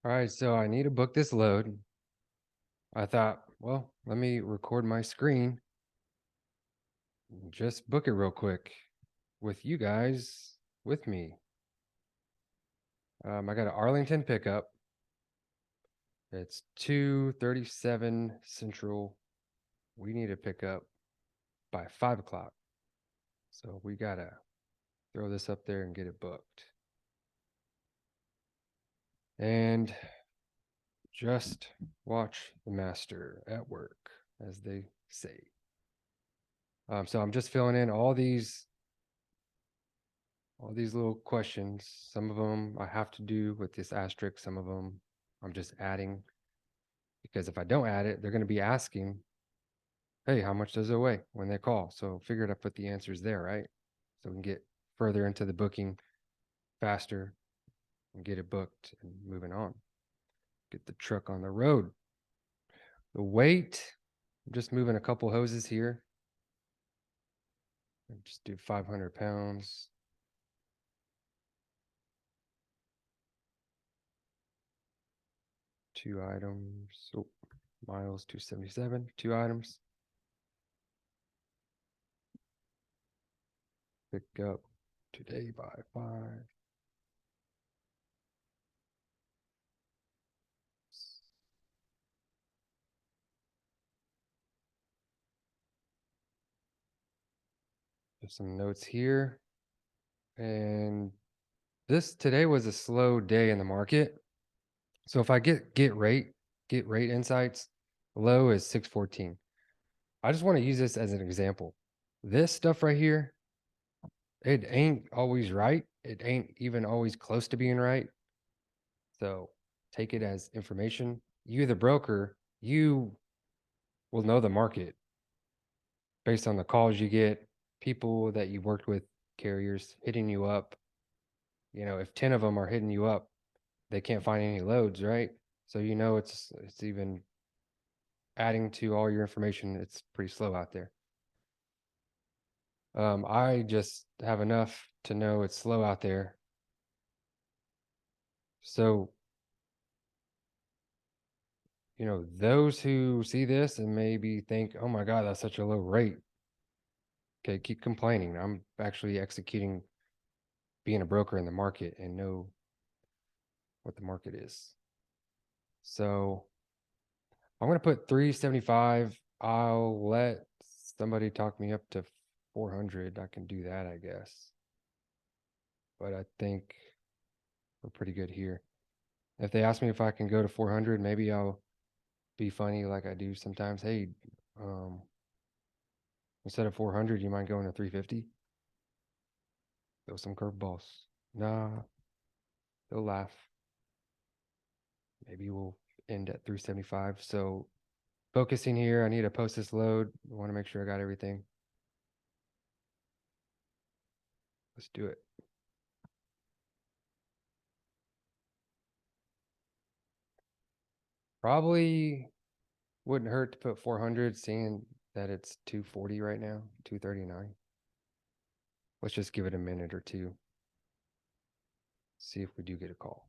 All right, so I need to book this load. I thought, well, let me record my screen and just book it real quick with you guys with me. I got an Arlington pickup. It's 2:37 Central. We need to pick up by 5 o'clock. So we gotta throw this up there and get it booked. And just watch the master at work, as they say. So I'm just filling in all these little questions. Some of them I have to do with this asterisk. Some of them I'm just adding because if I don't add it, they're going to be asking, hey, how much does it weigh when they call? So figured I put the answers there, right? So we can get further into the booking faster and get it booked and moving on. Get the truck on the road. The weight, I'm just moving a couple hoses here. Just do 500 pounds. Two items. Oh, miles 277. Two items. Pick up today by 5. There's some notes here. And this today was a slow day in the market. So if I get rate insights, low is 614. I just want to use this as an example. This stuff right here, it ain't always right. It ain't even always close to being right. So take it as information. You, the broker, you will know the market based on the calls you get, people that you worked with, carriers hitting you up. If 10 of them are hitting you up, they can't find any loads, right? So it's even adding to all your information. It's pretty slow out there. I just have enough to know it's slow out there. So, those who see this and maybe think, oh my God, that's such a low rate. Okay, keep complaining. I'm actually executing being a broker in the market and know what the market is. So I'm going to put 375. I'll let somebody talk me up to 400. I can do that, I guess. But I think we're pretty good here. If they ask me if I can go to 400, maybe I'll be funny like I do sometimes. Hey, um, instead of 400, you mind going to 350? Throw some curveballs. Nah, they'll laugh. Maybe we'll end at 375. So focusing here, I need to post this load. I want to make sure I got everything. Let's do it. Probably wouldn't hurt to put 400, seeing that it's 240 right now, 239. Let's just give it a minute or two. See if we do get a call.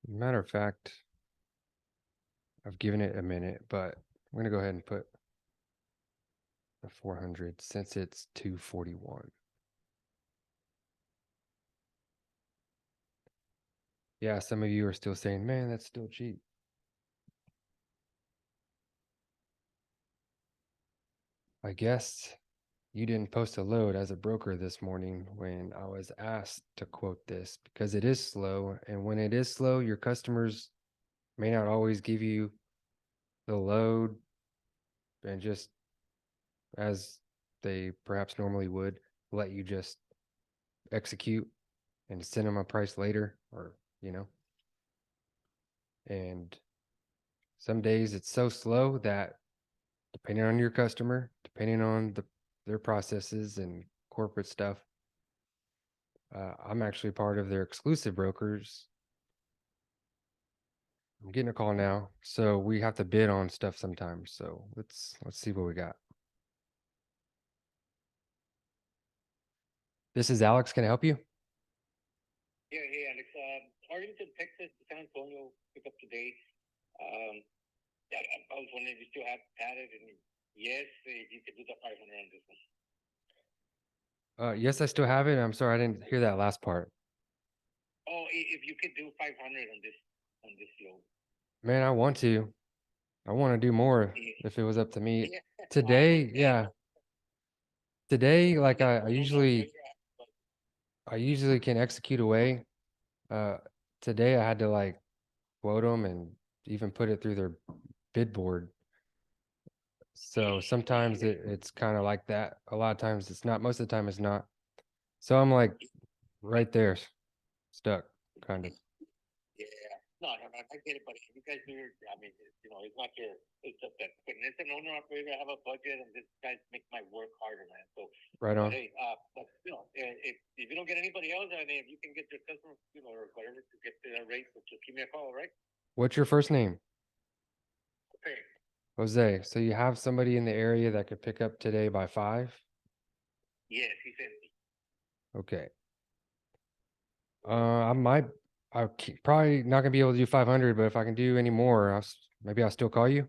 Matter of fact, I've given it a minute, but I'm going to go ahead and put the 400 since it's 241. Yeah, some of you are still saying, man, that's still cheap. I guess you didn't post a load as a broker this morning when I was asked to quote this because it is slow. And when it is slow, your customers may not always give you the load and just as they perhaps normally would let you just execute and send them a price later or, and some days it's so slow that depending on your customer, depending on their processes and corporate stuff, I'm actually part of their exclusive brokers. I'm getting a call now. So we have to bid on stuff sometimes. So let's see what we got. This is Alex. Can I help you? Yeah, hey Alex. Arlington, Texas, to San Antonio, pick up today. Um, yeah, I was wondering if you still had it, and yes, if you could do the 500 on this one. Yes, I still have it. I'm sorry, I didn't hear that last part. Oh, if you could do 500 on this load. Man, I want to. I want to do more Yeah, if it was up to me. yeah, I Today, understand. yeah. Today, You can like get I, the I loan up usually later, but I usually can execute away. Uh, Today I had to like quote them and even put it through their bid board. So sometimes it's kind of like that. A lot of times it's not. Most of the time it's not. So I'm like right there, stuck, kind of. yeah, no, I get it, but if you guys do your, I mean, it's not your, it's just that when it's an owner operator, I have a budget, and this guys make my work harder, man. So, Right but on. hey, but if you don't get anybody else, I mean, if you can get your customer, or whatever to get the rate, so just give me a call, all right? What's your first name? Okay. Jose. So you have somebody in the area that could pick up today by 5? Yes, he said. Okay. I might. Probably not gonna be able to do 500, but if I can do any more, maybe I'll still call you.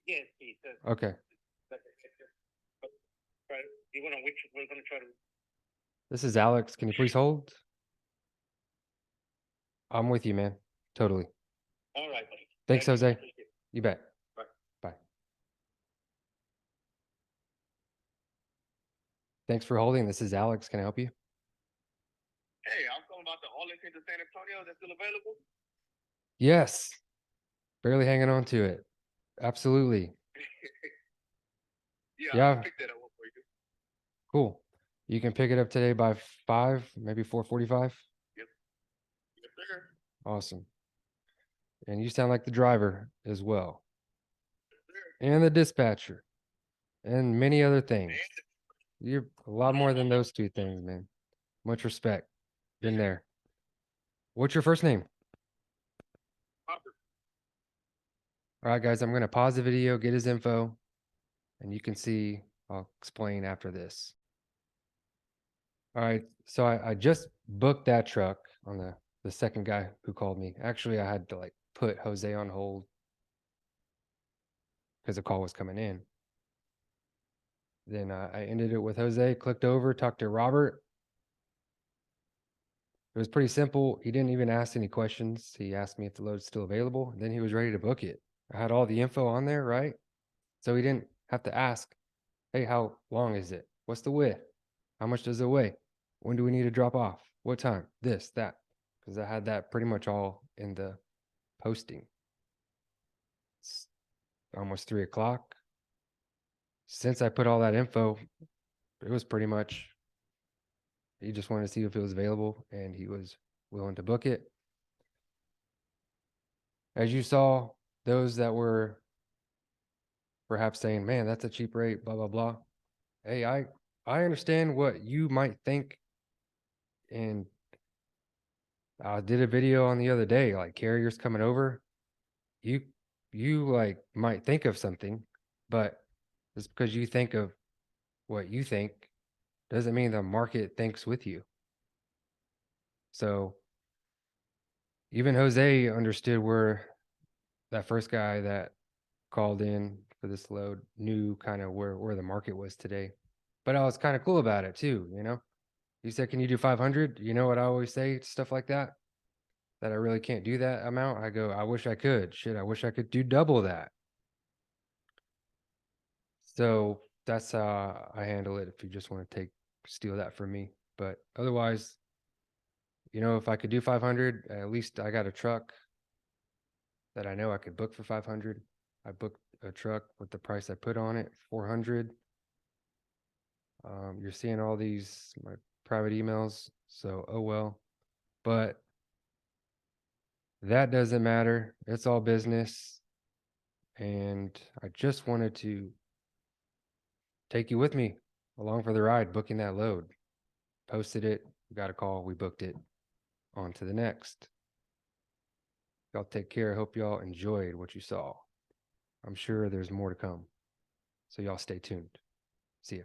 Yes, he said. Okay. Right. You want to which we're gonna try to. This is Alex. Can you please hold? I'm with you, man. Totally. All right, buddy. Thanks, Thank you. Jose. Appreciate it. You bet. Bye. Bye. Thanks for holding. This is Alex. Can I help you? Hey, I'm calling about the Arlington to San Antonio. That's still available. Yes. Barely hanging on to it. Absolutely. Yeah, I Yeah. picked that up for you. Cool. You can pick it up today by 5, maybe 4:45. Yes, yes, sir. Awesome. And you sound like the driver as well, Yes, sir. and the dispatcher, and many other things. And You're a lot more than those two things, man. Much respect. Been there. What's your first name? All right, guys, I'm going to pause the video, get his info, and you can see, I'll explain after this. All right, so I just booked that truck on the second guy who called me. Actually, I had to like put Jose on hold because the call was coming in. Then I ended it with Jose, clicked over, talked to Robert. It was pretty simple. He didn't even ask any questions. He asked me if the load's still available. Then he was ready to book it. I had all the info on there, right? So he didn't have to ask, hey, how long is it? What's the width? How much does it weigh? When do we need to drop off? What time? This, that. Because I had that pretty much all in the posting. It's almost 3 o'clock. Since I put all that info, it was pretty much, he just wanted to see if it was available and he was willing to book it. As you saw, those that were perhaps saying, man, that's a cheap rate, blah, blah, blah. Hey, I understand what you might think. And I did a video on the other day, like carriers coming over. You you like might think of something, but just because you think of what you think doesn't mean the market thinks with you. So even Jose understood where that first guy that called in for this load knew kind of where the market was today. But I was kind of cool about it too, you know. He said, "Can you do 500?" You know what I always say, stuff like that, that I really can't do that amount. I go, "I wish I could. Shit, I wish I could do double that." So that's how I handle it if you just want to steal that from me. But otherwise, if I could do 500, at least I got a truck that I know I could book for 500. I booked a truck with the price I put on it, 400. You're seeing all these my private emails, so oh well. But that doesn't matter. It's all business. And I just wanted to take you with me along for the ride, booking that load. Posted it, got a call, we booked it. On to the next. Y'all take care. Hope y'all enjoyed what you saw. I'm sure there's more to come. So y'all stay tuned. See ya.